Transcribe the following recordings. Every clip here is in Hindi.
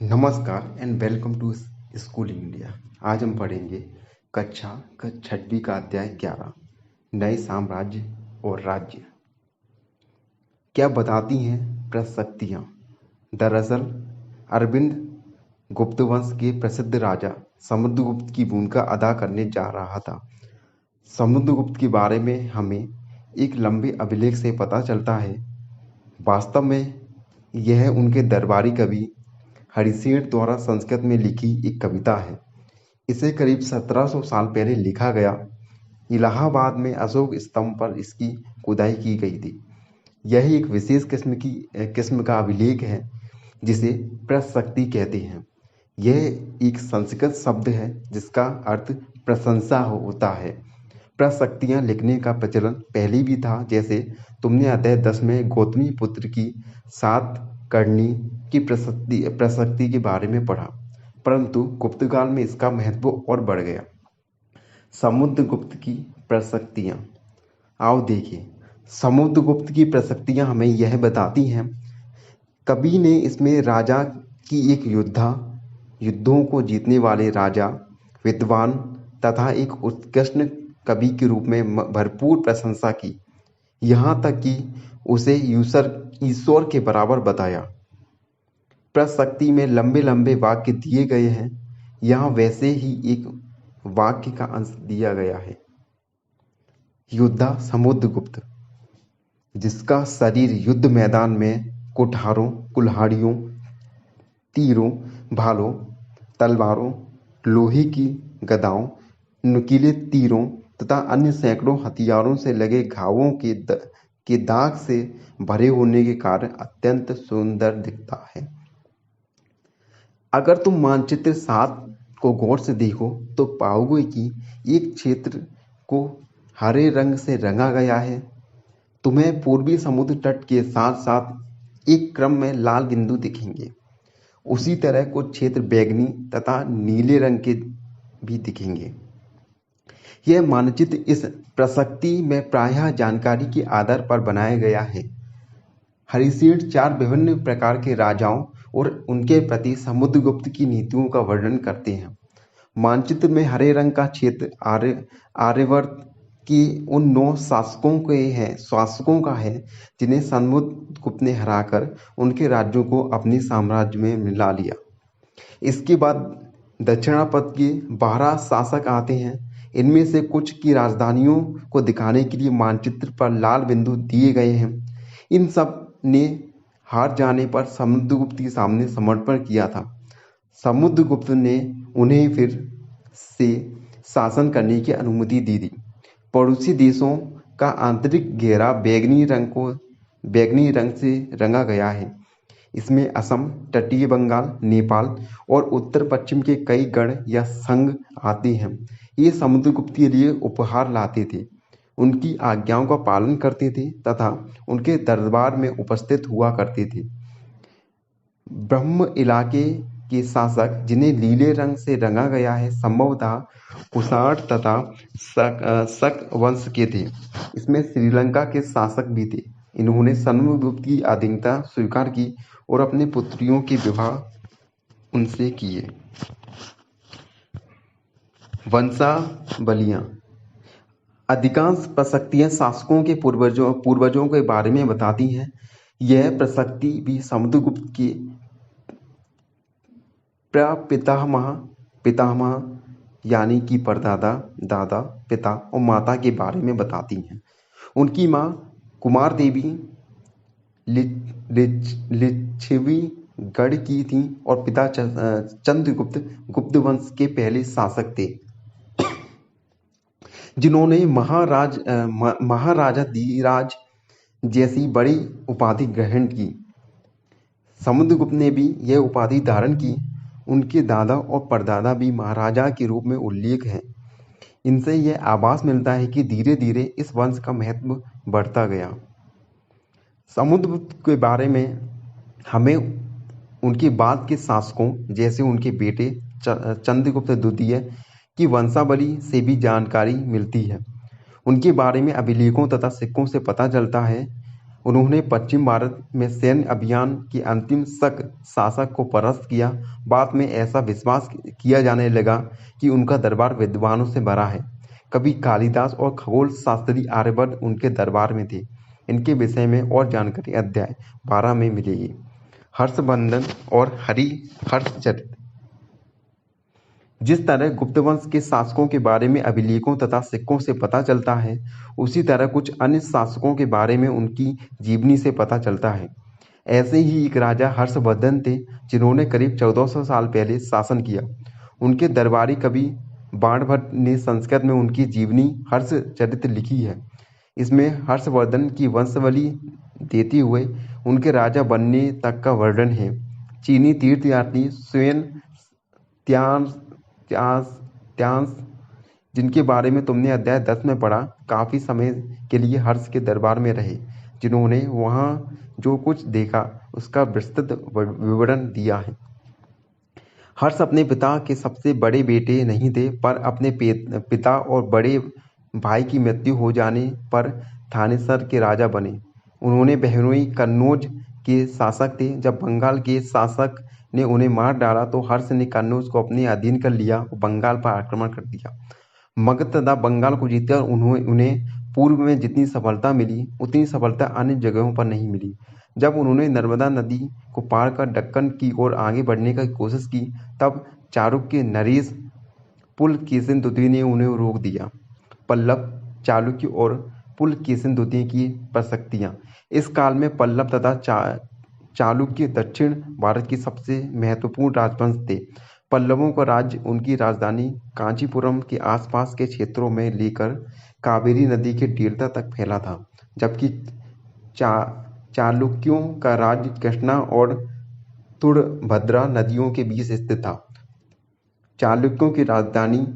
नमस्कार and welcome to school India. आज हम पढ़ेंगे कक्षा छठवीं का अध्याय 11 नए साम्राज्य और राज्य। क्या बताती हैं प्रशस्तियाँ। दरअसल अरविंद गुप्तवंश के प्रसिद्ध राजा समुद्रगुप्त की भूमिका अदा करने जा रहा था। समुद्रगुप्त के बारे में हमें एक लंबे अभिलेख से पता चलता है। वास्तव में यह उनके दरबारी कवि हरिसेठ द्वारा संस्कृत में लिखी एक कविता है। इसे करीब 1700 साल पहले लिखा गया। इलाहाबाद में अशोक स्तंभ पर इसकी खुदाई की गई थी। यह एक विशेष किस्म का अभिलेख है जिसे प्रशस्ति कहते हैं। यह एक संस्कृत शब्द है जिसका अर्थ प्रशंसा होता है। प्रशस्तियाँ लिखने का प्रचलन पहले भी था, जैसे तुमने अध्याय 10 में गौतमी पुत्र की 7 करनी की प्रशस्ति के बारे में पढ़ा, परंतु गुप्तकाल में इसका महत्व और बढ़ गया। समुद्रगुप्त की प्रशस्तियाँ। आओ देखें। समुद्रगुप्त की प्रशस्तियाँ हमें यह बताती हैं। कवि ने इसमें राजा की एक युद्धों को जीतने वाले राजा, विद्वान तथा एक उत्कृष्ट कवि के रूप में भरपूर प्रशंसा की। यहाँ तक कि उसे ईश्वर के बराबर बताया। प्रशस्ति में लंबे लंबे वाक्य दिए गए हैं। यहाँ वैसे ही एक वाक्य का अंश दिया गया है। योद्धा समुद्रगुप्त, जिसका शरीर युद्ध मैदान में कुठारों, कुल्हाड़ियों, तीरों, भालों, तलवारों, लोहे की गदाओं, नुकीले तीरों तथा अन्य सैकड़ों हथियारों से लगे घावों के दाग से भरे होने के कारण अत्यंत सुंदर दिखता है। अगर तुम मानचित्र 7 को गौर से देखो तो पाओगे कि एक क्षेत्र को हरे रंग से रंगा गया है। तुम्हें पूर्वी समुद्र तट के साथ साथ एक क्रम में लाल बिंदु दिखेंगे। उसी तरह कुछ क्षेत्र बैंगनी तथा नीले रंग के भी दिखेंगे। यह मानचित्र इस प्रशस्ति में प्रायः जानकारी के आधार पर बनाया गया है। हरिसेठ 4 विभिन्न प्रकार के राजाओं और उनके प्रति समुद्रगुप्त की नीतियों का वर्णन करते हैं। मानचित्र में हरे रंग का क्षेत्र आर्यावर्त के उन 9 शासकों का है जिन्हें समुद्रगुप्त ने हराकर उनके राज्यों को अपने साम्राज्य में मिला लिया। इसके बाद दक्षिणापथ के 12 शासक आते हैं। इनमें से कुछ की राजधानियों को दिखाने के लिए मानचित्र पर लाल बिंदु दिए गए हैं। इन सब ने हार जाने पर समुद्रगुप्त के सामने समर्पण किया था। समुद्रगुप्त ने उन्हें फिर से शासन करने की अनुमति दी थी। पड़ोसी देशों का आंतरिक घेरा बैंगनी रंग से रंगा गया है। इसमें असम, तटीय बंगाल, नेपाल और उत्तर पश्चिम के कई गण या संघ आते हैं। ये समुद्रगुप्त के लिए उपहार लाते थे, उनकी आज्ञाओं का पालन करते थे तथा उनके दरबार में उपस्थित हुआ करते थे। ब्रह्म इलाके के शासक, जिन्हें नीले रंग से रंगा गया है, संभवतः कुषाण तथा शक वंश के थे। इसमें श्रीलंका के शासक भी थे। इन्होंने समुद्रगुप्त की अधीनता स्वीकार की और अपनी पुत्रियों के विवाह उनसे किए। वंशावलियाँ। अधिकांश प्रशस्तियाँ शासकों के पूर्वजों के बारे में बताती हैं। यह प्रशस्ति भी समुद्रगुप्त के पितामह यानी कि परदादा, दादा, पिता और माता के बारे में बताती हैं। उनकी माँ कुमार देवी लिच्छवी गढ़ की थीं और पिता चंद्रगुप्त गुप्त वंश के पहले शासक थे, जिन्होंने महाराजा धीराज जैसी बड़ी उपाधि ग्रहण की। समुद्रगुप्त ने भी यह उपाधि धारण की। उनके दादा और परदादा भी महाराजा के रूप में उल्लेख हैं। इनसे यह आभास मिलता है कि धीरे धीरे इस वंश का महत्व बढ़ता गया। समुद्रगुप्त के बारे में हमें उनके बाद के शासकों, जैसे उनके बेटे चंद्रगुप्त द्वितीय की वंशावली से भी जानकारी मिलती है। उनके बारे में अभिलेखों तथा सिक्कों से पता चलता है। उन्होंने पश्चिम भारत में सैन्य अभियान के अंतिम शासक को परास्त किया। बाद में ऐसा विश्वास किया जाने लगा कि उनका दरबार विद्वानों से भरा है। कवि कालिदास और खगोल शास्त्री आर्यभट्ट उनके दरबार में थे। इनके विषय में और जानकारी अध्याय 12 में मिलेगी। हर्षवर्धन और हरिहर्षचरित। जिस तरह गुप्त वंश के शासकों के बारे में अभिलेखों तथा सिक्कों से पता चलता है, उसी तरह कुछ अन्य शासकों के बारे में उनकी जीवनी से पता चलता है। ऐसे ही एक राजा हर्षवर्धन थे, जिन्होंने करीब 1400 साल पहले शासन किया। उनके दरबारी कवि बाणभट्ट ने संस्कृत में उनकी जीवनी हर्षचरित लिखी है। इसमें हर्षवर्धन की वंशावली देते हुए उनके राजा बनने तक का वर्णन है। चीनी तीर्थयात्री स्वयं त्यांश, जिनके बारे में तुमने अध्याय 10 में पढ़ा, काफी समय के लिए हर्ष के दरबार में रहे, जिन्होंने वहां जो कुछ देखा उसका विस्तृत विवरण दिया है। हर्ष अपने पिता के सबसे बड़े बेटे नहीं थे, पर अपने पिता और बड़े भाई की मृत्यु हो जाने पर थानेसर के राजा बने। उन्होंने बहनोई कन्नौज के शासक थे। जब बंगाल के शासक ने उन्हें मार डाला तो हर्ष ने कन्नौज को अपने अधीन कर लिया और बंगाल पर आक्रमण कर दिया। मगध तथा बंगाल को जीतकर उन्हें पूर्व में जितनी सफलता मिली, उतनी सफलता अन्य जगहों पर नहीं मिली। जब उन्होंने नर्मदा नदी को पार कर दक्कन की ओर आगे बढ़ने की कोशिश की, तब चालुक्य नरेश पुलकेशिन द्वितीय ने उन्हें रोक दिया। पल्लव, चालुक्य और पुलकेशिन द्वितीय की प्रशस्तियां। इस काल में पल्लव तथा चालुक्य दक्षिण भारत की सबसे महत्वपूर्ण राजवंश थे। पल्लवों का राज्य उनकी राजधानी कांचीपुरम के आसपास के क्षेत्रों में लेकर कावेरी नदी के डेल्टा तक फैला था, जबकि चालुक्यों का राज्य कृष्णा और तुंगभद्रा नदियों के बीच स्थित था। चालुक्यों की राजधानी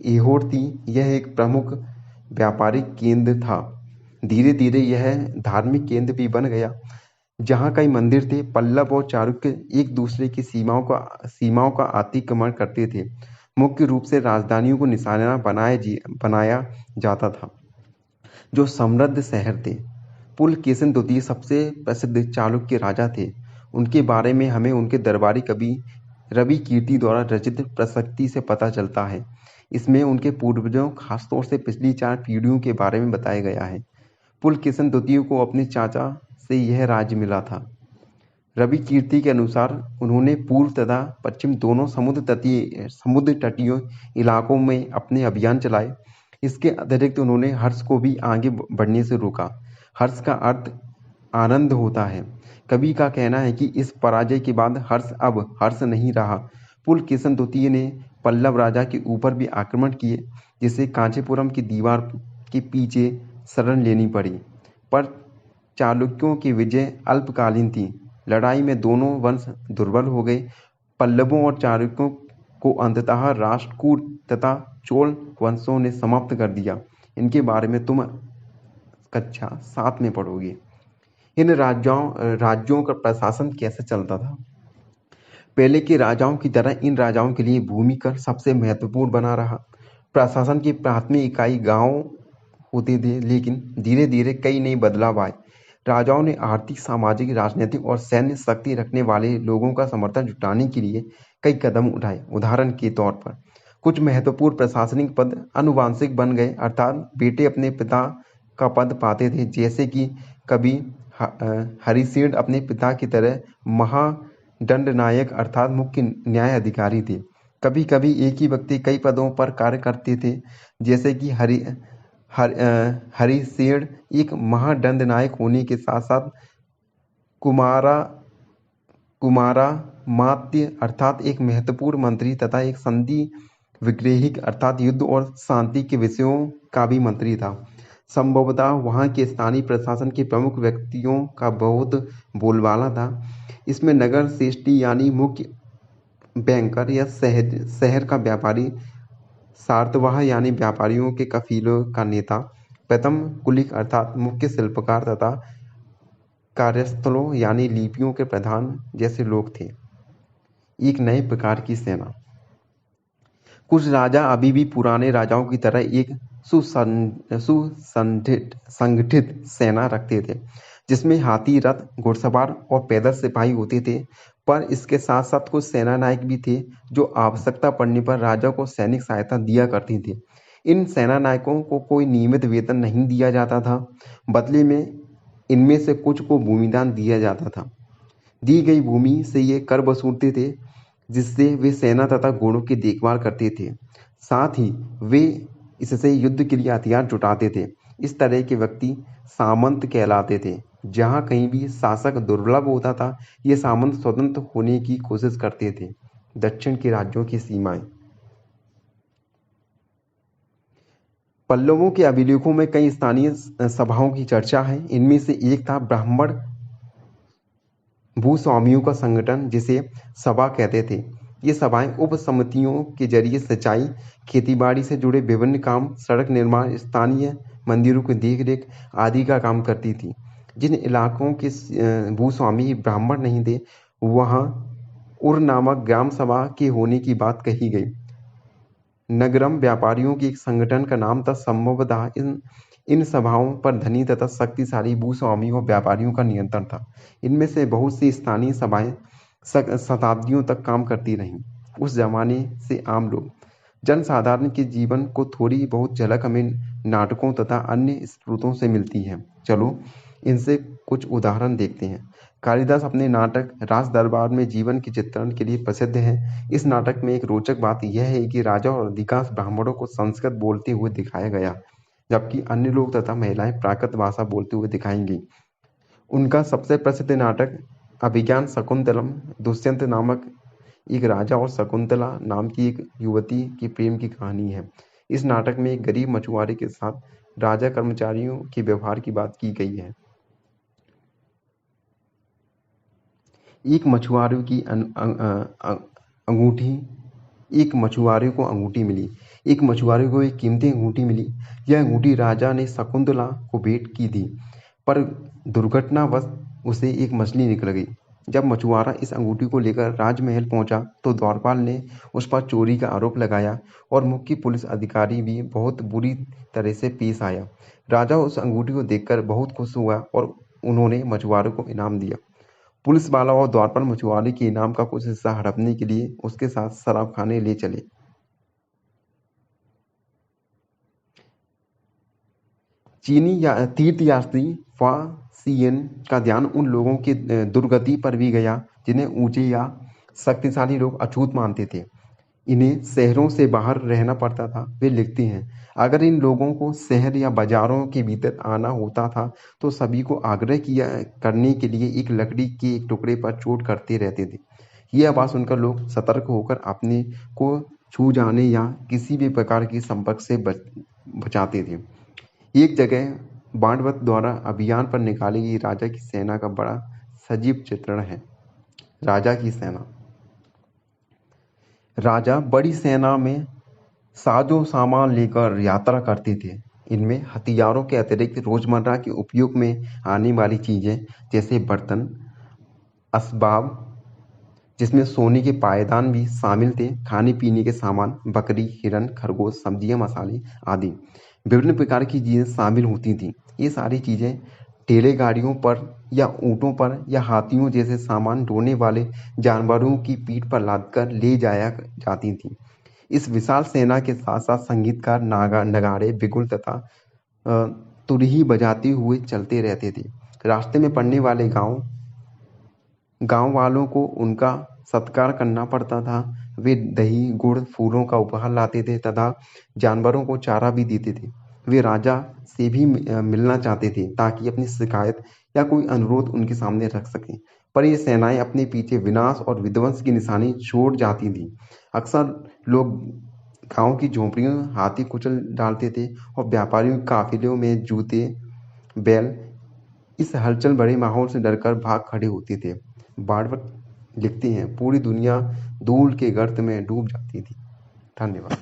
ऐहोर थी। यह एक प्रमुख व्यापारिक केंद्र था। धीरे धीरे यह धार्मिक केंद्र भी बन गया, जहाँ कई मंदिर थे। पल्लव और चालुक्य एक दूसरे की सीमाओं का अतिक्रमण करते थे। मुख्य रूप से राजधानियों को निशाना बनाया जाता था, जो समृद्ध शहर थे। पुलकेशिन द्वितीय सबसे प्रसिद्ध चालुक्य राजा थे। उनके बारे में हमें उनके दरबारी कवि रवि कीर्ति द्वारा रचित प्रशस्ति से पता चलता है। इसमें उनके पूर्वजों, खासतौर से पिछली 4 पीढ़ियों के बारे में बताया गया है। पुलकेशिन द्वितीय को अपने चाचा से यह राज्य मिला था। रवि कीर्ति के अनुसार उन्होंने पूर्व तथा पश्चिम दोनों समुद्र तटीय इलाकों में अपने अभियान चलाए। इसके अतिरिक्त उन्होंने हर्ष को भी आगे बढ़ने से रोका। हर्ष का अर्थ आनंद होता है। कवि का कहना है कि इस पराजय के बाद हर्ष अब हर्ष नहीं रहा। पुलकेशिन द्वितीय ने पल्लव राजा के ऊपर भी आक्रमण किए, जिसे कांचीपुरम की दीवार के पीछे शरण लेनी पड़ी। पर चालुक्यों की विजय अल्पकालीन थी। लड़ाई में दोनों वंश दुर्बल हो गए। पल्लवों और चालुक्यों को अंततः राष्ट्रकूट तथा चोल वंशों ने समाप्त कर दिया। इनके बारे में तुम कक्षा 7 में पढ़ोगे। इन राज्यों का प्रशासन कैसे चलता था? पहले के राजाओं की तरह इन राजाओं के लिए भूमि कर सबसे महत्वपूर्ण बना रहा। प्रशासन की प्राथमिक इकाई गांव होते थे, लेकिन धीरे धीरे कई नए बदलाव आए। राजाओं ने आर्थिक, सामाजिक, राजनीतिक और सैन्य शक्ति रखने वाले लोगों का समर्थन जुटाने के लिए कई कदम उठाए। उदाहरण के तौर पर कुछ महत्वपूर्ण प्रशासनिक पद आनुवंशिक बन गए, अर्थात बेटे अपने पिता का पद पाते थे, जैसे कि कवि हरिसेन अपने पिता की तरह महादंडनायक अर्थात मुख्य न्याय अधिकारी थे। कभी कभी एक ही व्यक्ति कई पदों पर कार्य करते थे, जैसे कि हरिसेन एक महादंडनायक होने के साथ साथ कुमारामात्य अर्थात एक महत्वपूर्ण मंत्री तथा एक संधि विग्रहिक अर्थात युद्ध और शांति के विषयों का भी मंत्री था। संभवतः वहाँ के स्थानीय प्रशासन के प्रमुख व्यक्तियों का बहुत बोलबाला था। इसमें नगर श्रेष्ठी यानी मुख्य बैंकर या शहर का व्यापारी, सार्तवाह यानी व्यापारियों के कफीलों का नेता, प्रथम कुलिक अर्थात मुख्य शिल्पकार तथा कार्यस्थलों यानी लिपियों के प्रधान जैसे लोग थे। एक नए प्रकार की सेना। कुछ राजा अभी भी पुराने राजाओं की तरह एक सुसंगठित सेना रखते थे, जिसमें हाथी, रथ, घुड़सवार और पैदल सिपाही होते थे। पर इसके साथ साथ कुछ सेना नायक भी थे जो आवश्यकता पड़ने पर राजा को सैनिक सहायता दिया करते थे। इन सेना नायकों को कोई नियमित वेतन नहीं दिया जाता था। बदले में इनमें से कुछ को भूमिदान दिया जाता था। दी गई भूमि से ये कर वसूलते थे, जिससे वे सेना तथा घोड़ों की देखभाल करते थे। साथ ही वे इससे युद्ध के लिए हथियार जुटाते थे। इस तरह के व्यक्ति सामंत कहलाते थे। जहाँ कहीं भी शासक दुर्लभ होता था, ये सामंत स्वतंत्र होने की कोशिश करते थे। दक्षिण के राज्यों की सीमाएं। पल्लवों के अभिलेखों में कई स्थानीय सभाओं की चर्चा है। इनमें से एक था ब्राह्मण भूस्वामियों का संगठन, जिसे सभा कहते थे। ये सभाएं उप समितियों के जरिए सिंचाई, खेतीबाड़ी से जुड़े विभिन्न काम, सड़क निर्माण, स्थानीय मंदिरों की देखरेख आदि का काम करती थी। जिन इलाकों के भूस्वामी ब्राह्मण नहीं थे, वहाँ उर नामक ग्राम सभा के होने की बात कही गई। नगरम व्यापारियों के एक संगठन का नाम था। संभवतः इन सभाओं पर धनी तथा शक्तिशाली भूस्वामियों और व्यापारियों का नियंत्रण था। इनमें से बहुत सी स्थानीय सभाएं शताब्दियों तक काम करती रहीं। उस जमाने से आम लोग जनसाधारण के जीवन को थोड़ी बहुत झलक हमें नाटकों तथा अन्य स्रोतों से मिलती है। चलो इनसे कुछ उदाहरण देखते हैं। कालिदास अपने नाटक राज दरबार में जीवन के चित्रण के लिए प्रसिद्ध है। इस नाटक में एक रोचक बात यह है कि राजा और अधिकांश ब्राह्मणों को संस्कृत बोलते हुए दिखाया गया, जबकि अन्य लोग तथा महिलाएं प्राकृत भाषा बोलते हुए दिखाई गई। उनका सबसे प्रसिद्ध नाटक अभिज्ञान शकुंतलम दुष्यंत नामक एक राजा और शकुंतला नाम की एक युवती की प्रेम की कहानी है। इस नाटक में एक गरीब मछुआरे के साथ राजा कर्मचारियों के व्यवहार की बात की गई है। एक मछुआरे की अंगूठी एक मछुआरे को अंगूठी मिली। एक मछुआरे को एक कीमती अंगूठी मिली। यह अंगूठी राजा ने शकुंतला को भेंट की थी, पर दुर्घटनावश उसे एक मछली निकल गई। जब मछुआरा इस अंगूठी को लेकर राजमहल पहुंचा तो द्वारपाल ने उस पर चोरी का आरोप लगाया और मुख्य पुलिस अधिकारी भी बहुत बुरी तरह से पेश आया। राजा उस अंगूठी को देखकर बहुत खुश हुआ और उन्होंने मछुआरे को इनाम दिया। पुलिस वाला और द्वारपाल मछुआरे के इनाम का कुछ हिस्सा हड़पने के लिए उसके साथ शराब खाने ले चले। चीनी तीर्थयात्री फासियन का ध्यान उन लोगों की दुर्गति पर भी गया जिन्हें ऊंचे या शक्तिशाली लोग अछूत मानते थे। इन्हें शहरों से बाहर रहना पड़ता था। वे लिखते हैं, अगर इन लोगों को शहर या बाजारों के भीतर आना होता था तो सभी को आग्रह किया करने के लिए एक लकड़ी के एक टुकड़े पर चोट करते रहते थे। यह आवाज सुनकर लोग सतर्क होकर अपने को छू जाने या किसी भी प्रकार के संपर्क से बचाते थे। एक जगह बाणवत द्वारा अभियान पर निकाली गई राजा की सेना का बड़ा सजीव चित्रण है। राजा की सेना। राजा बड़ी सेना में साजो सामान लेकर यात्रा करते थे। इनमें हथियारों के अतिरिक्त रोजमर्रा के उपयोग में आने वाली चीजें जैसे बर्तन, असबाब, जिसमें सोने के पायदान भी शामिल थे, खाने पीने के सामान, बकरी, हिरन, खरगोश, सब्जियां, मसाले आदि विभिन्न प्रकार की चीजें शामिल होती थी। ये सारी चीजें ठेले गाड़ियों पर या ऊँटों पर या हाथियों जैसे सामान ढोने वाले जानवरों की पीठ पर लादकर ले जाया जाती थी। इस विशाल सेना के साथ साथ संगीतकार नगाड़े, बिगुल तथा तुरही बजाते हुए चलते रहते थे। रास्ते में पड़ने वाले गांव वालों को उनका सत्कार करना पड़ता था। वे दही, गुड़, फूलों का उपहार लाते थे तथा जानवरों को चारा भी देते थे। वे राजा से भी मिलना चाहते थे ताकि अपनी शिकायत या कोई अनुरोध उनके सामने रख सकें, पर ये सेनाएं अपने पीछे विनाश और विध्वंस की निशानी छोड़ जाती थी। अक्सर लोग गांव की झोंपड़ियों हाथी कुचल डालते थे और व्यापारियों के काफिलों में जूते, बैल इस हलचल भरे माहौल से डरकर भाग खड़े होते थे। बाणभट्ट लिखते हैं, पूरी दुनिया धूल के गर्त में डूब जाती थी। धन्यवाद।